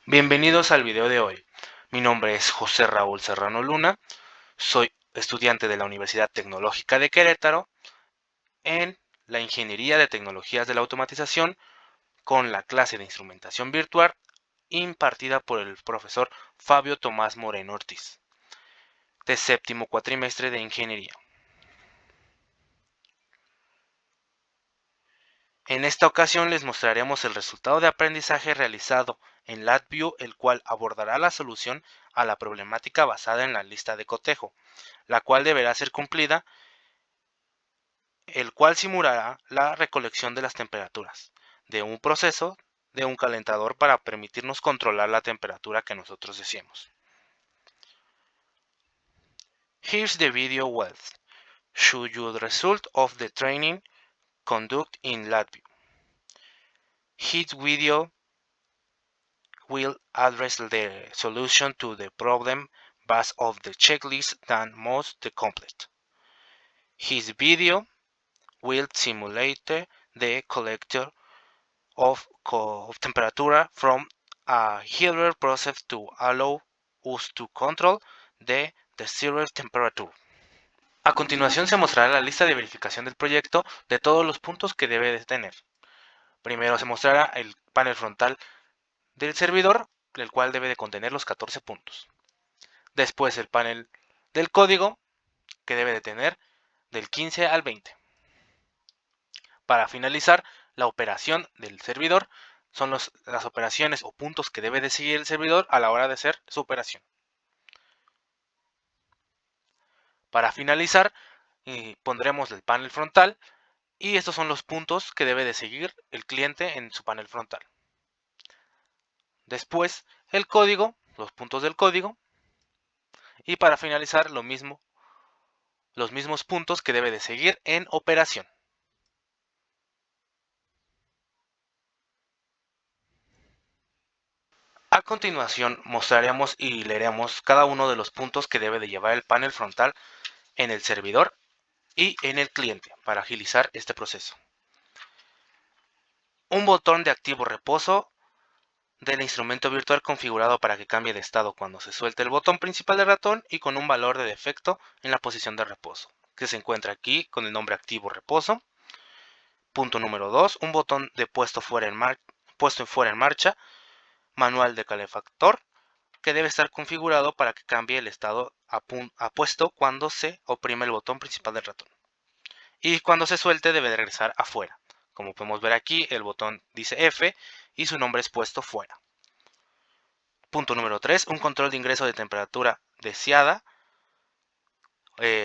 Bienvenidos al video de hoy. Mi nombre es José Raúl Serrano Luna, soy estudiante de la Universidad Tecnológica de Querétaro en la Ingeniería de Tecnologías de la Automatización con la clase de Instrumentación Virtual impartida por el profesor Fabio Tomás Moreno Ortiz, de séptimo cuatrimestre de Ingeniería. En esta ocasión les mostraremos el resultado de aprendizaje realizado en LabVIEW, el cual abordará la solución a la problemática basada en la lista de cotejo, la cual deberá ser cumplida, el cual simulará la recolección de las temperaturas de un proceso de un calentador para permitirnos controlar la temperatura que nosotros deseemos. Here's the video wealth. Show you the result of the training conducted in LabVIEW. His video will address the solution to the problem based on the checklist that most complete. His video will simulate the collector of temperature from a heater process to allow us to control the desired temperature. A continuación se mostrará la lista de verificación del proyecto de todos los puntos que debe de tener. Primero se mostrará el panel frontal del servidor, el cual debe de contener los 14 puntos. Después el panel del código, que debe de tener del 15 al 20. Para finalizar, la operación del servidor son las operaciones o puntos que debe de seguir el servidor a la hora de hacer su operación. Para finalizar, pondremos el panel frontal y estos son los puntos que debe de seguir el cliente en su panel frontal. Después, el código, los puntos del código, y para finalizar lo mismo, los mismos puntos que debe de seguir en operación. A continuación mostraremos y leeremos cada uno de los puntos que debe de llevar el panel frontal en el servidor y en el cliente para agilizar este proceso. Un botón de activo reposo del instrumento virtual configurado para que cambie de estado cuando se suelte el botón principal del ratón y con un valor de defecto en la posición de reposo, que se encuentra aquí con el nombre activo reposo. Punto número 2, un botón de puesto fuera en marcha, manual de calefactor, que debe estar configurado para que cambie el estado a puesto cuando se oprime el botón principal del ratón. Y cuando se suelte debe de regresar afuera. Como podemos ver aquí, el botón dice F y su nombre es puesto fuera. Punto número 3, un control de ingreso de temperatura deseada,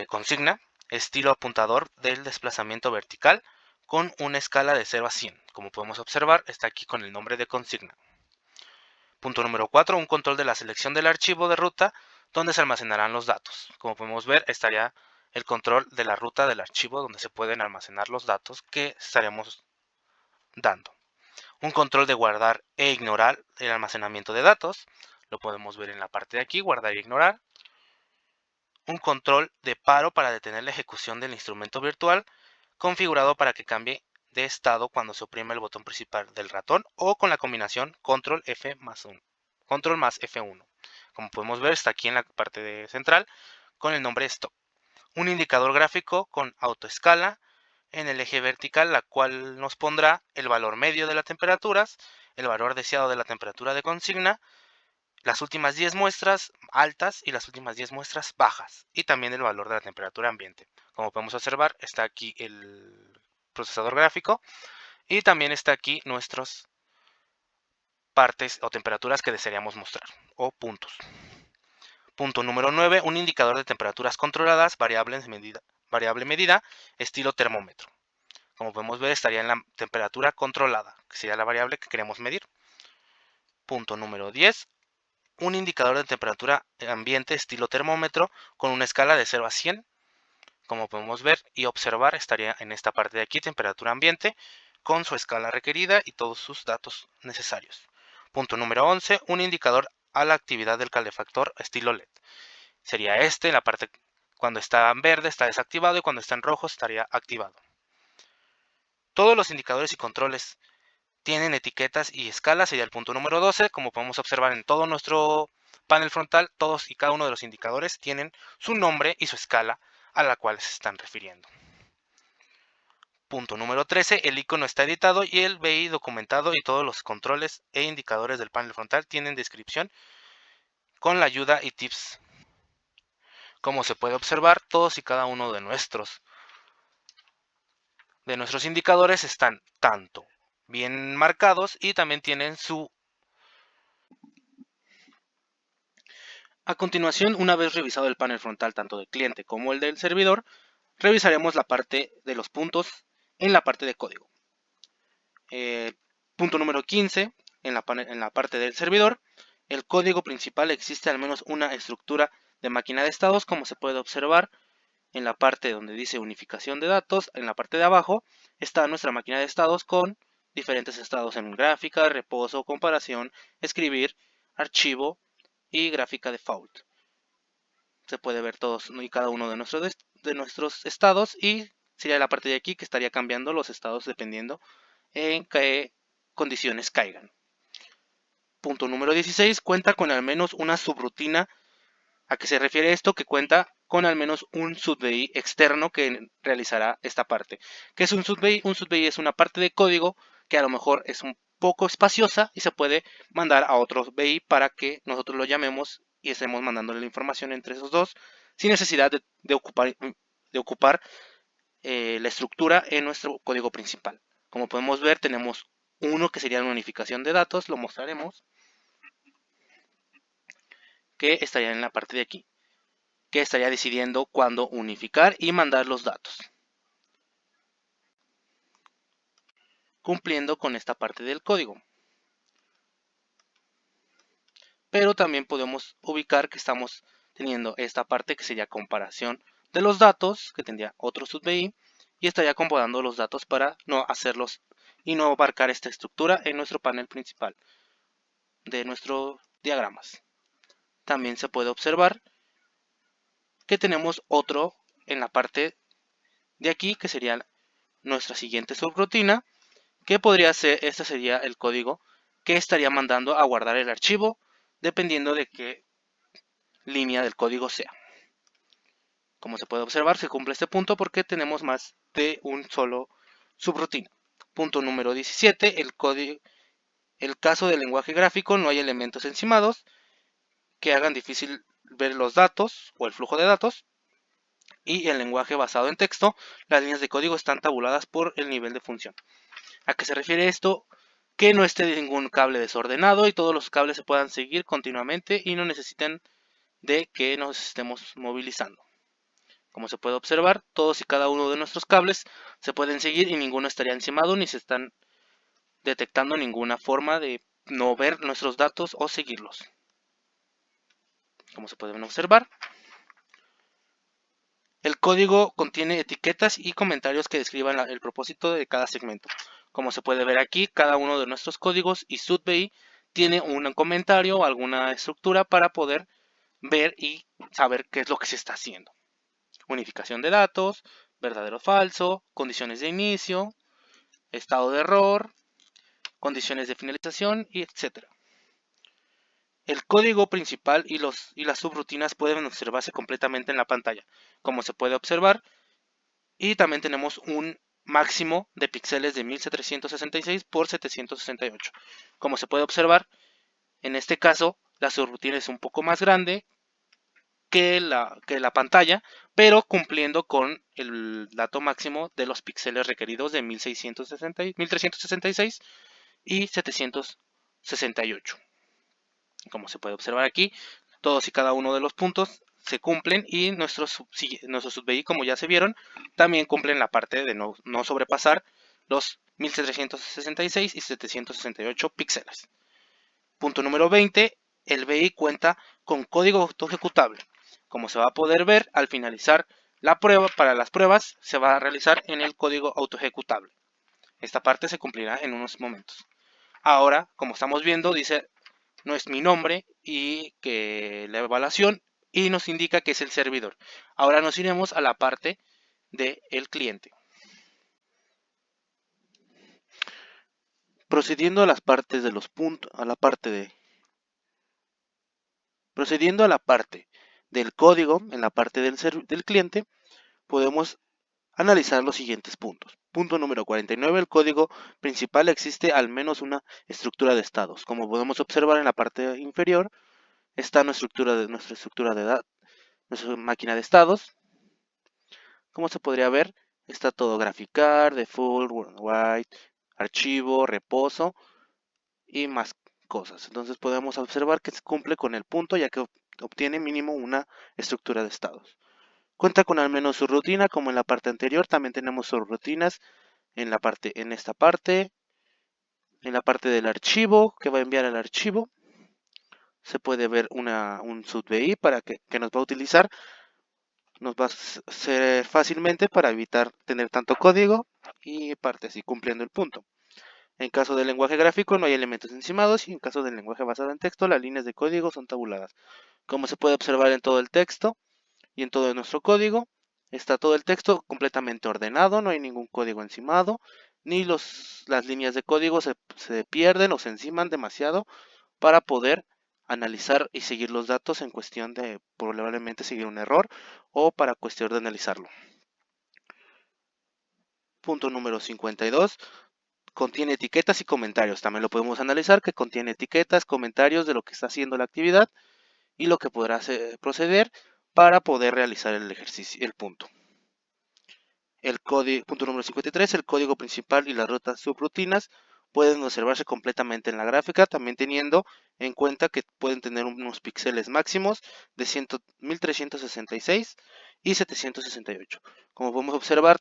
consigna, estilo apuntador del desplazamiento vertical con una escala de 0 a 100. Como podemos observar, está aquí con el nombre de consigna. Punto número 4, un control de la selección del archivo de ruta donde se almacenarán los datos. Como podemos ver, estaría el control de la ruta del archivo donde se pueden almacenar los datos que estaremos dando. Un control de guardar e ignorar el almacenamiento de datos. Lo podemos ver en la parte de aquí, guardar e ignorar. Un control de paro para detener la ejecución del instrumento virtual, configurado para que cambie de estado cuando se oprime el botón principal del ratón o con la combinación control F más 1, control más F1. Como podemos ver, está aquí en la parte central con el nombre stop. Un indicador gráfico con autoescala en el eje vertical, la cual nos pondrá el valor medio de las temperaturas, el valor deseado de la temperatura de consigna, las últimas 10 muestras altas y las últimas 10 muestras bajas, y también el valor de la temperatura ambiente. Como podemos observar, está aquí el procesador gráfico y también está aquí nuestras partes o temperaturas que desearíamos mostrar, o puntos. Punto número 9, un indicador de temperaturas controladas, variable medida, estilo termómetro. Como podemos ver, estaría en la temperatura controlada, que sería la variable que queremos medir. Punto número 10, un indicador de temperatura ambiente estilo termómetro con una escala de 0 a 100. Como podemos ver y observar, estaría en esta parte de aquí, temperatura ambiente, con su escala requerida y todos sus datos necesarios. Punto número 11, un indicador a la actividad del calefactor estilo LED. Sería en la parte cuando está en verde está desactivado y cuando está en rojo estaría activado. Todos los indicadores y controles tienen etiquetas y escalas, sería el punto número 12. Como podemos observar en todo nuestro panel frontal, todos y cada uno de los indicadores tienen su nombre y su escala a la cual se están refiriendo. Punto número 13, el icono está editado y el BI documentado y todos los controles e indicadores del panel frontal tienen descripción con la ayuda y tips. Como se puede observar, todos y cada uno de nuestros indicadores están tanto bien marcados y también tienen su... A continuación, una vez revisado el panel frontal tanto del cliente como el del servidor, revisaremos la parte de los puntos en la parte de código. Punto número 15, en la parte del servidor, el código principal existe al menos una estructura de máquina de estados, como se puede observar en la parte donde dice unificación de datos. En la parte de abajo está nuestra máquina de estados con diferentes estados en gráfica, reposo, comparación, escribir, archivo y gráfica default. Se puede ver todos y cada uno de nuestros estados, y sería la parte de aquí que estaría cambiando los estados dependiendo en qué condiciones caigan. Punto número 16, cuenta con al menos una subrutina. ¿A qué se refiere esto? Que cuenta con al menos un sub-BI externo que realizará esta parte. ¿Qué es un sub-BI? Un sub-BI es una parte de código que a lo mejor es un poco espaciosa y se puede mandar a otro BI para que nosotros lo llamemos y estemos mandándole la información entre esos dos sin necesidad de ocupar la estructura en nuestro código principal. Como podemos ver, tenemos uno que sería una unificación de datos, lo mostraremos, que estaría en la parte de aquí, que estaría decidiendo cuándo unificar y mandar los datos, cumpliendo con esta parte del código. Pero también podemos ubicar que estamos teniendo esta parte que sería comparación de los datos, que tendría otro sub-BI, y estaría acomodando los datos para no hacerlos y no abarcar esta estructura en nuestro panel principal de nuestros diagramas. También se puede observar que tenemos otro en la parte de aquí, que sería nuestra siguiente subrutina, que podría ser, este sería el código que estaría mandando a guardar el archivo, dependiendo de qué línea del código sea. Como se puede observar, se cumple este punto porque tenemos más de un solo subrutina. Punto número 17, el caso del lenguaje gráfico, no hay elementos encimados que hagan difícil ver los datos o el flujo de datos. Y el lenguaje basado en texto, las líneas de código están tabuladas por el nivel de función. ¿A qué se refiere esto? Que no esté ningún cable desordenado y todos los cables se puedan seguir continuamente y no necesiten de que nos estemos movilizando. Como se puede observar, todos y cada uno de nuestros cables se pueden seguir y ninguno estaría encimado ni se están detectando ninguna forma de no ver nuestros datos o seguirlos. Como se pueden observar, el código contiene etiquetas y comentarios que describan el propósito de cada segmento. Como se puede ver aquí, cada uno de nuestros códigos y sub-BI tiene un comentario o alguna estructura para poder ver y saber qué es lo que se está haciendo. Unificación de datos, verdadero o falso, condiciones de inicio, estado de error, condiciones de finalización, y etc. El código principal y las subrutinas pueden observarse completamente en la pantalla, como se puede observar, y también tenemos un máximo de píxeles de 1766 por 768. Como se puede observar, en este caso la subrutina es un poco más grande que la pantalla, pero cumpliendo con el dato máximo de los píxeles requeridos de 1366 y 768. Como se puede observar aquí, todos y cada uno de los puntos se cumplen y nuestros sub-BI, como ya se vieron, también cumplen la parte de no sobrepasar los 1366 y 768 píxeles. Punto número 20, el BI cuenta con código autoejecutable. Como se va a poder ver, al finalizar la prueba, para las pruebas se va a realizar en el código autoejecutable. Esta parte se cumplirá en unos momentos. Ahora, como estamos viendo, dice no es mi nombre y que la evaluación, y nos indica que es el servidor. Ahora nos iremos a la parte del cliente. Procediendo a las partes de los puntos, procediendo a la parte del código, en la parte del cliente, podemos analizar los siguientes puntos. Punto número 49. El código principal existe al menos una estructura de estados. Como podemos observar en la parte inferior, está nuestra estructura de datos, nuestra máquina de estados. Como se podría ver, está todo graficar, default, worldwide, archivo, reposo y más cosas. Entonces podemos observar que se cumple con el punto ya que obtiene mínimo una estructura de estados. Cuenta con al menos su rutina, como en la parte anterior. También tenemos sus rutinas en esta parte, en la parte del archivo que va a enviar el archivo. Se puede ver un subvi que nos va a utilizar, nos va a ser fácilmente para evitar tener tanto código y parte así cumpliendo el punto. En caso del lenguaje gráfico no hay elementos encimados y en caso del lenguaje basado en texto las líneas de código son tabuladas. Como se puede observar en todo el texto y en todo nuestro código, está todo el texto completamente ordenado, no hay ningún código encimado, ni las líneas de código se pierden o se enciman demasiado para poder analizar y seguir los datos en cuestión de probablemente seguir un error o para cuestión de analizarlo. Punto número 52. Contiene etiquetas y comentarios. También lo podemos analizar que contiene etiquetas, comentarios de lo que está haciendo la actividad y lo que podrá proceder para poder realizar el ejercicio, el punto. Punto número 53, el código principal y las rutas subrutinas pueden observarse completamente en la gráfica, también teniendo en cuenta que pueden tener unos píxeles máximos de 1366 y 768. Como podemos observar,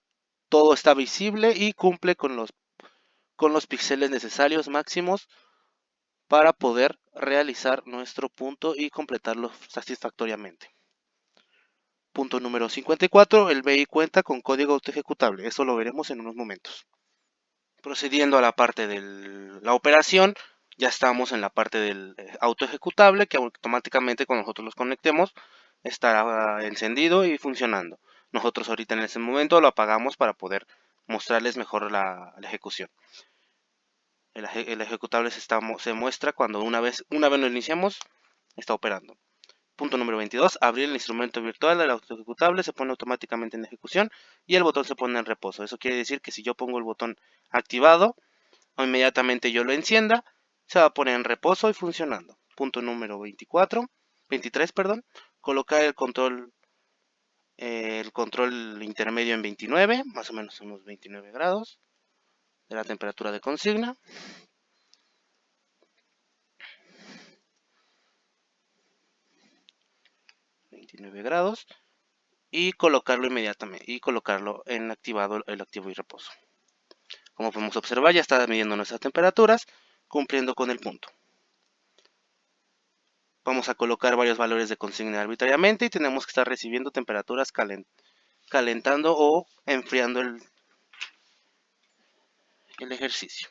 todo está visible y cumple con los píxeles necesarios máximos para poder realizar nuestro punto y completarlo satisfactoriamente. Punto número 54. El BI cuenta con código autoejecutable. Eso lo veremos en unos momentos. Procediendo a la parte de la operación, ya estamos en la parte del autoejecutable que automáticamente cuando nosotros los conectemos estará encendido y funcionando. Nosotros ahorita en ese momento lo apagamos para poder mostrarles mejor la ejecución. El ejecutable se muestra cuando una vez lo iniciamos, está operando. Punto número 22. Abrir el instrumento virtual del autoejecutable se pone automáticamente en ejecución y el botón se pone en reposo. Eso quiere decir que si yo pongo el botón activado o inmediatamente yo lo encienda, se va a poner en reposo y funcionando. Punto número 23. Colocar el control intermedio en 29, más o menos unos 29 grados de la temperatura de consigna. 29 grados y colocarlo inmediatamente y colocarlo en activado el activo y reposo. Como podemos observar, ya está midiendo nuestras temperaturas, cumpliendo con el punto. Vamos a colocar varios valores de consigna arbitrariamente y tenemos que estar recibiendo temperaturas calentando o enfriando el ejercicio.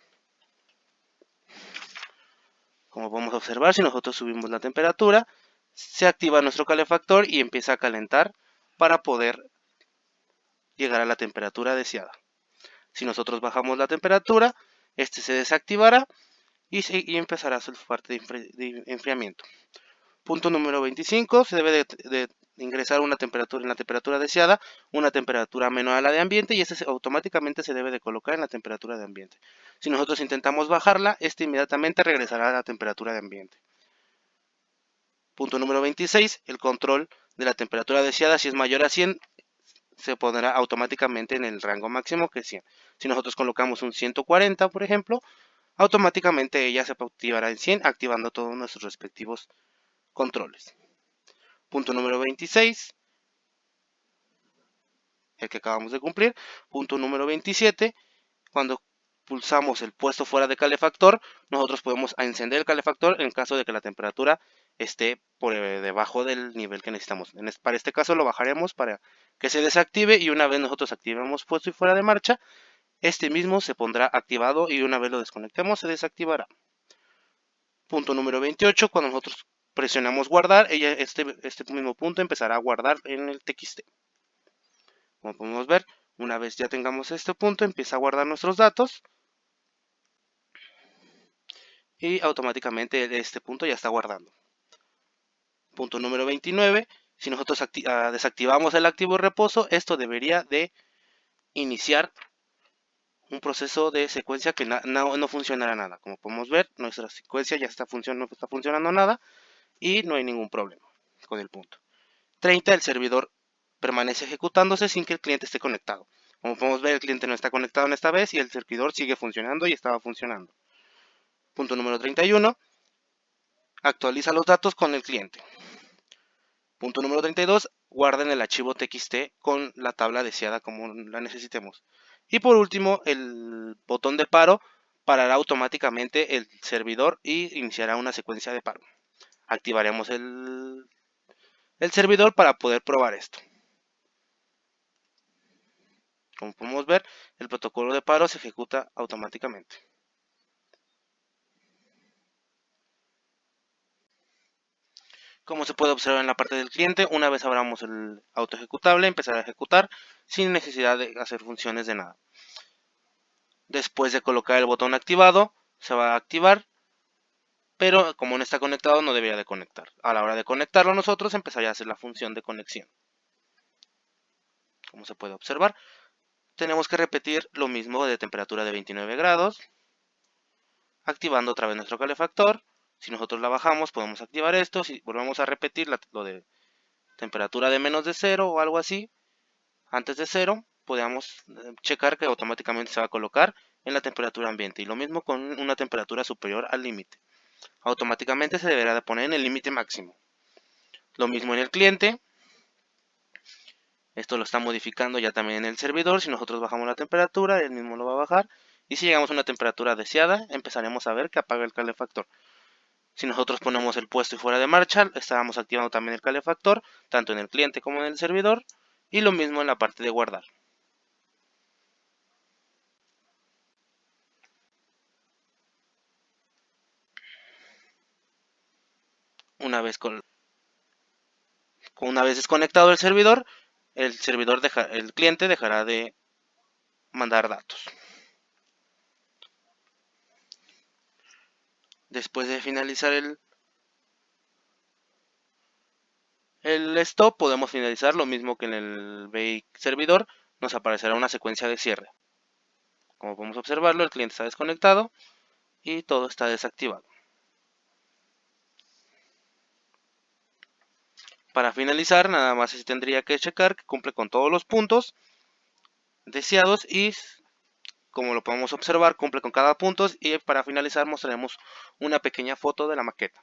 Como podemos observar, si nosotros subimos la temperatura, se activa nuestro calefactor y empieza a calentar para poder llegar a la temperatura deseada. Si nosotros bajamos la temperatura, este se desactivará y empezará su parte de enfriamiento. Punto número 25. Se debe de ingresar una temperatura en la temperatura deseada, una temperatura menor a la de ambiente y este automáticamente se debe de colocar en la temperatura de ambiente. Si nosotros intentamos bajarla, este inmediatamente regresará a la temperatura de ambiente. Punto número 26. El control de la temperatura deseada, si es mayor a 100, se pondrá automáticamente en el rango máximo que es 100. Si nosotros colocamos un 140, por ejemplo, automáticamente ella se activará en 100, activando todos nuestros respectivos controles. Punto número 26, el que acabamos de cumplir. Punto número 27, cuando pulsamos el puesto fuera de calefactor, nosotros podemos encender el calefactor en caso de que la temperatura esté por debajo del nivel que necesitamos. Para este caso lo bajaremos para que se desactive y una vez nosotros activemos puesto y fuera de marcha, este mismo se pondrá activado y una vez lo desconectemos se desactivará. Punto número 28, cuando nosotros presionamos guardar, este mismo punto empezará a guardar en el TXT. Como podemos ver, una vez ya tengamos este punto, empieza a guardar nuestros datos. y automáticamente este punto ya está guardando. Punto número 29. Si nosotros desactivamos el activo reposo, esto debería de iniciar un proceso de secuencia que no funcionará nada. Como podemos ver, nuestra secuencia ya no está funcionando nada y no hay ningún problema con el punto. 30. El servidor permanece ejecutándose sin que el cliente esté conectado. Como podemos ver, el cliente no está conectado en esta vez y el servidor sigue funcionando y estaba funcionando. Punto número 31. Actualiza los datos con el cliente. Punto número 32. Guarden el archivo txt con la tabla deseada como la necesitemos. Y por último, el botón de paro parará automáticamente el servidor y iniciará una secuencia de paro. Activaremos el servidor para poder probar esto. Como podemos ver, el protocolo de paro se ejecuta automáticamente. Como se puede observar en la parte del cliente, una vez abramos el auto ejecutable, empezará a ejecutar sin necesidad de hacer funciones de nada. Después de colocar el botón activado, se va a activar, pero como no está conectado, no debería de conectar. A la hora de conectarlo nosotros, empezaría a hacer la función de conexión. Como se puede observar, tenemos que repetir lo mismo de temperatura de 29 grados, activando otra vez nuestro calefactor. Si nosotros la bajamos, podemos activar esto. Si volvemos a repetir lo de temperatura de menos de 0 o algo así, antes de 0, podemos checar que automáticamente se va a colocar en la temperatura ambiente. Y lo mismo con una temperatura superior al límite. Automáticamente se deberá de poner en el límite máximo. Lo mismo en el cliente. Esto lo está modificando ya también en el servidor. Si nosotros bajamos la temperatura, él mismo lo va a bajar. Y si llegamos a una temperatura deseada, empezaremos a ver que apaga el calefactor. Si nosotros ponemos el puesto y fuera de marcha, estábamos activando también el calefactor, tanto en el cliente como en el servidor. Y lo mismo en la parte de guardar. Una vez desconectado el servidor el cliente dejará de mandar datos. Después de finalizar el stop, podemos finalizar lo mismo que en el bake servidor, nos aparecerá una secuencia de cierre. Como podemos observarlo, el cliente está desconectado y todo está desactivado. Para finalizar, nada más se tendría que checar que cumple con todos los puntos deseados y, como lo podemos observar, cumple con cada punto. Y para finalizar mostraremos una pequeña foto de la maqueta.